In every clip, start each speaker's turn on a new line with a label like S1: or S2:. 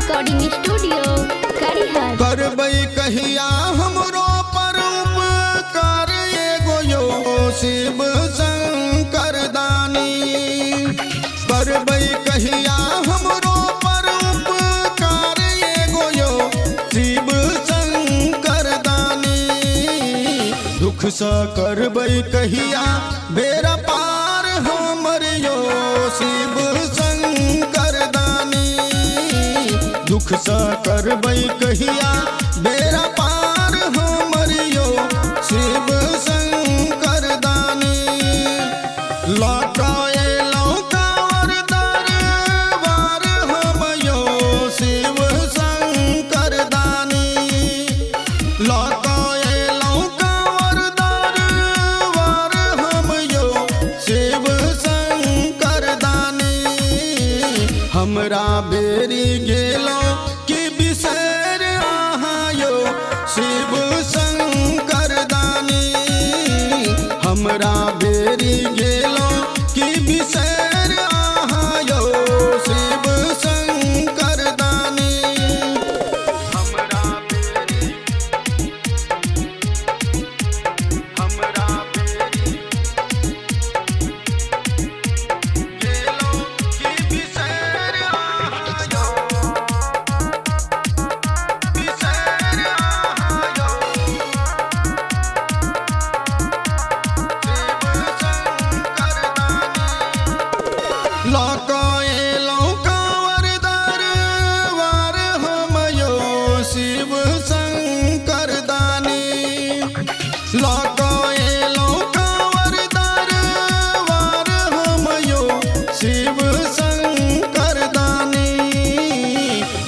S1: Recording studio करिहार।
S2: करबई कहिया हमरो पर उपकार एगो यो शिव शंकर दानी। करबई कहिया हमरो पर उपकार एगो यो शिव शंकर दानी। दुख सा करबई कहिया बेरा पार हमर यो शिव शंकर दानी। दुख सा करबई कहिया बेरा पार हमर यो शिव शंकर दानी। लौटाए लौकावर दरबार हम यो शिव शंकर दानी। लौटाए लौकावर दरबार हम यो शिव शंकर दानी। हमरा बेरी गेलो कि बिसर आहायो शिव शंकर दानी। हमरा बेरी गेलो कि बिसर आहायो शिव शंकर दानी। हमरा बेरी गेलो कि बिसर आहायो लौकाए लौकावर दरबार हम यो शिव शंकर दानी। लौकाए लौकावर दरबार हम यो शिव शंकर दानी।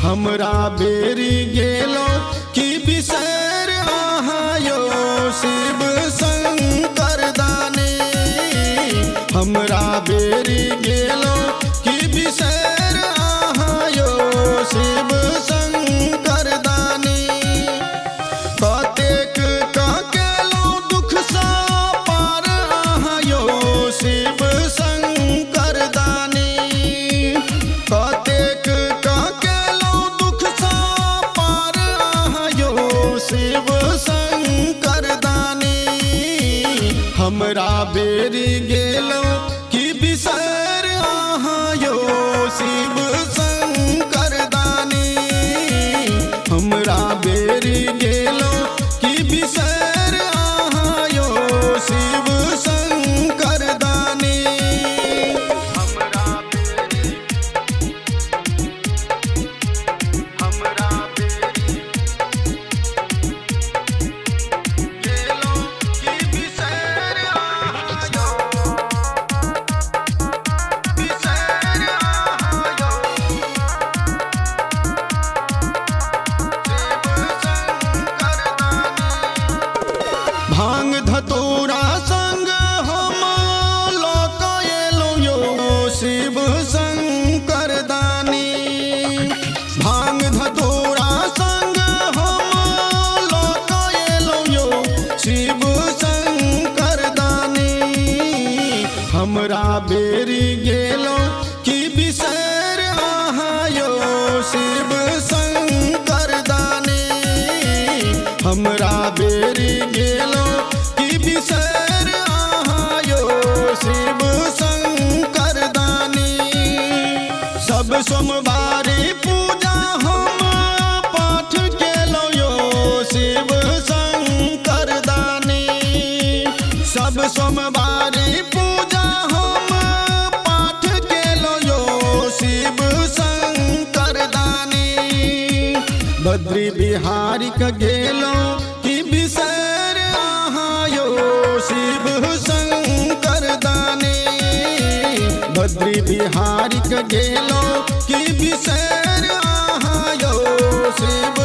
S2: हमरा बेरी गेलो कि बिसर आहायो शिव शंकर दानी। हमरा बेरी गेलो कि बिसर आहायो शिव शंकर दानी। कतेक केलो दुख सा पार आहायो शिव शंकर दानी। कतेक केलो दुख सा पार आहायो शिव शंकर दानी। हमरा बेरी गेलो कि बिसर आहायो शिव शंकर दानी। हमरा बेरी गेलो कि बिसर आहायो शिव शंकर दानी। हमरा बेरी गेलो कि बिसर आहायो भांग धतूरा संग हम लौकाएलो यो शिव शंकर दानी। भांग धतूरा संग हम लौकाएलो यो शिव शंकर दानी। हमरा बेरी गेलो कि बिसर आहायो शिव शंकर दानी। हमरा बेरी गेलो कि बिसर आहायो शिव शंकर दानी। सब सोमवारी पूजा हम पाठ केलो यो शिव शंकर दानी। सब सोमवारी पूजा हम पाठ केलो यो शिव शंकर दानी। बद्री बिहारी का गेलो कि बिसर आहायो शिव शंकर दानी। बद्री बिहारी का गेलो कि बिसर आहायो शिव